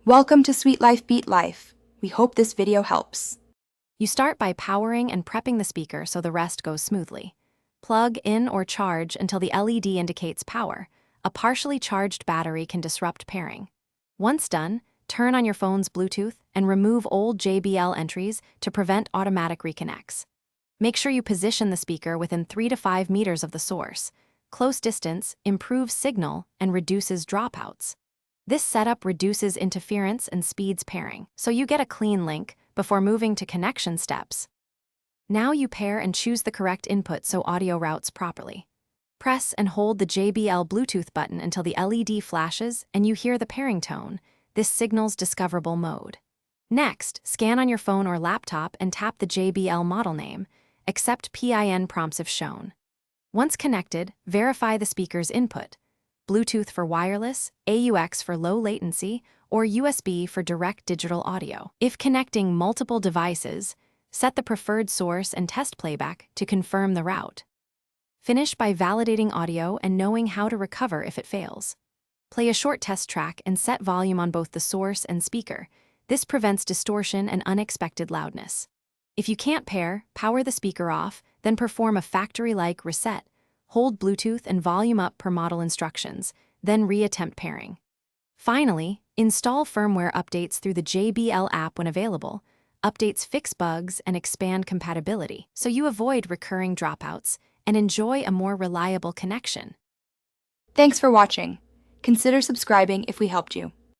Welcome to Sweet Life Beat Life. We hope this video helps. You start by powering and prepping the speaker so the rest goes smoothly. Plug in or charge until the LED indicates power. A partially charged battery can disrupt pairing. Once done, turn on your phone's Bluetooth and remove old JBL entries to prevent automatic reconnects. Make sure you position the speaker within 3 to 5 meters of the source. Close distance improves signal and reduces dropouts. This setup reduces interference and speeds pairing, so you get a clean link before moving to connection steps. Now you pair and choose the correct input so audio routes properly. Press and hold the JBL Bluetooth button until the LED flashes and you hear the pairing tone. This signals discoverable mode. Next, scan on your phone or laptop and tap the JBL model name. Accept PIN prompts if shown. Once connected, verify the speaker's input. Bluetooth for wireless, AUX for low latency, or USB for direct digital audio. If connecting multiple devices, set the preferred source and test playback to confirm the route. Finish by validating audio and knowing how to recover if it fails. Play a short test track and set volume on both the source and speaker. This prevents distortion and unexpected loudness. If you can't pair, power the speaker off, then perform a factory-like reset. Hold Bluetooth and volume up per model instructions, then reattempt pairing. Finally, install firmware updates through the JBL app when available. Updates fix bugs and expand compatibility, so you avoid recurring dropouts and enjoy a more reliable connection. Thanks for watching. Consider subscribing if we helped you.